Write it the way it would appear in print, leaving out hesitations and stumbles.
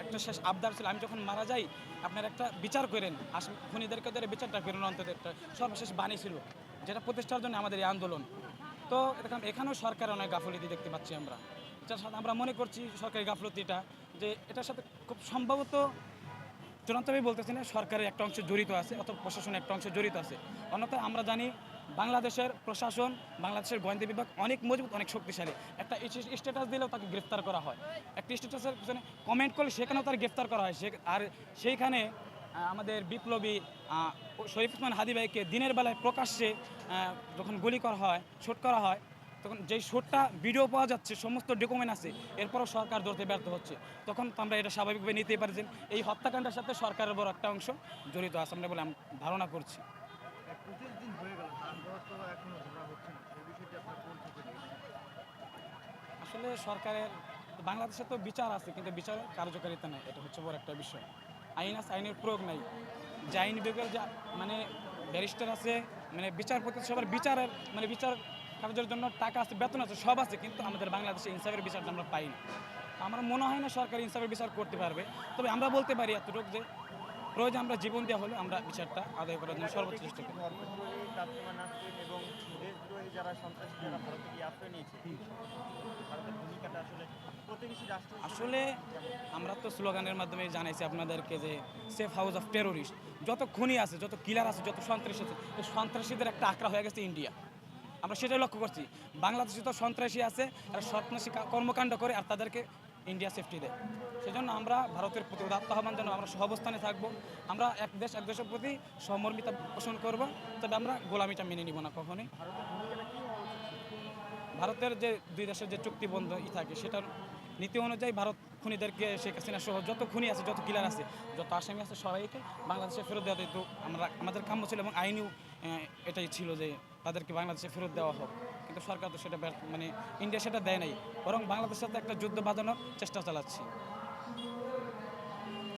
একটা শেষ আবদার ছিল, আমি যখন মারা যাই আপনারা একটা বিচার করেন, খুনিদেরকে ধরে বিচারটা করেন, অন্তত একটা সর্বশেষ বাণী ছিল, যেটা প্রতিষ্ঠার জন্য আমাদের এই আন্দোলন। তো এখানেও সরকারের অনেক গাফিলতি দেখতে পাচ্ছি আমরা। এটার সাথে আমরা মনে করছি সরকারি গাফিলতিটা, যে এটার সাথে খুব সম্ভবত চূড়ান্তভাবে বলতেছি না সরকারের একটা অংশ জড়িত আছে অথবা প্রশাসনের একটা অংশ জড়িত আছে। অন্যথায় আমরা জানি বাংলাদেশের প্রশাসন, বাংলাদেশের গোয়েন্দা বিভাগ অনেক মজবুত, অনেক শক্তিশালী। একটা স্ট্যাটাস দিলেও তাকে গ্রেফতার করা হয়, একটা স্ট্যাটাসের পিছনে কমেন্ট করলে সেখানেও তার গ্রেফতার করা হয়। আর সেইখানে আমাদের বিপ্লবী শরীফ ওসমান হাদি ভাইকে দিনের বেলায় প্রকাশ্যে যখন গুলি করা হয়, শুট করা হয়, তখন যেই শুটটা ভিডিও পাওয়া যাচ্ছে, সমস্ত ডকুমেন্ট আছে, এরপরও সরকার ধরতে ব্যর্থ হচ্ছে। তখন তো আমরা এটা স্বাভাবিকভাবে নিতেই পারি যে এই হত্যাকাণ্ডের সাথে সরকারের বড় একটা অংশ জড়িত আছে আমরা বলে ধারণা করছি। 25 দিন হয়ে গেল, তারপর তো এখনো ধরা হচ্ছে না, এই বিষয়টি আপনার কোন চোখে দেখছেন? আসলে সরকারের বাংলাদেশে তো বিচার আছে, কিন্তু বিচারের কার্যকারিতা নেই, এটা হচ্ছে বড় একটা বিষয়। আইন আছে, আইনের প্রয়োগ নাই। যে আইন বিভাগের যা মানে ব্যারিস্টার আছে, মানে বিচারপতি, সবার বিচারের বিচার কার্যের জন্য টাকা আছে, বেতন আছে, সব আছে, কিন্তু আমাদের বাংলাদেশে ইনসাফের বিচারটা আমরা পাই না। আমার মনে হয় না সরকার ইনসাফের বিচার করতে পারবে। তবে আমরা বলতে পারি এতটুকু যে প্রয়োজন আমরা জীবন দেওয়া হলে আমরা বিচারটা আদায় করার জন্য সর্বোচ্চ চেষ্টা করি। ধর্মদ্রোহী তাসলিমা নাসরিন এবং দেশদ্রোহী যারা সন্ত্রাসী যারা ভারতে গিয়ে আশ্রয় নিয়েছে, ভারতের ভূমিকাটা আসলে প্রতিবেশী রাষ্ট্র আসলে আমরা তো স্লোগানের মাধ্যমে জানাইছি আপনাদেরকে যে সেফ হাউস অফ টেরোরিস্ট। যত খুনি আছে, যত কিলার আছে, যত সন্ত্রাসী আছে, এই সন্ত্রাসীদের একটা আঁকড়া হয়ে গেছে ইন্ডিয়া। আমরা সেটাই লক্ষ্য করছি। বাংলাদেশে তো সন্ত্রাসী আছে, আর সন্ত্রাসী কর্মকাণ্ড করে আর তাদেরকে ইন্ডিয়া সেফটি দেয়। সেজন্য আমরা ভারতের প্রতি উদাত্ত আহ্বান জানাবো, আমরা সহাবস্থানে থাকবো। আমরা এক দেশ এক দেশের প্রতি সহমর্মিতা পোষণ করব, তবে আমরা গোলামিটা মেনে নিব না কখনোই। ভারতের যে দুই দেশের যে চুক্তিবদ্ধ থাকে, সেটার নীতি অনুযায়ী ভারত খুনিদেরকে, শেখ হাসিনা সহ যত খুনি আছে, যত কিলার আছে, যত আসামি আছে, সবাইকে বাংলাদেশে ফেরত দেওয়া দিত। আমাদের কাম্য ছিল এবং আইনিও এটাই ছিল যে তাদেরকে বাংলাদেশে ফেরত দেওয়া হোক। কিন্তু সরকার তো সেটা ইন্ডিয়া সেটা দেয় নাই, বরং বাংলাদেশের সাথে একটা যুদ্ধ বাঁধানোর চেষ্টা চালাচ্ছে।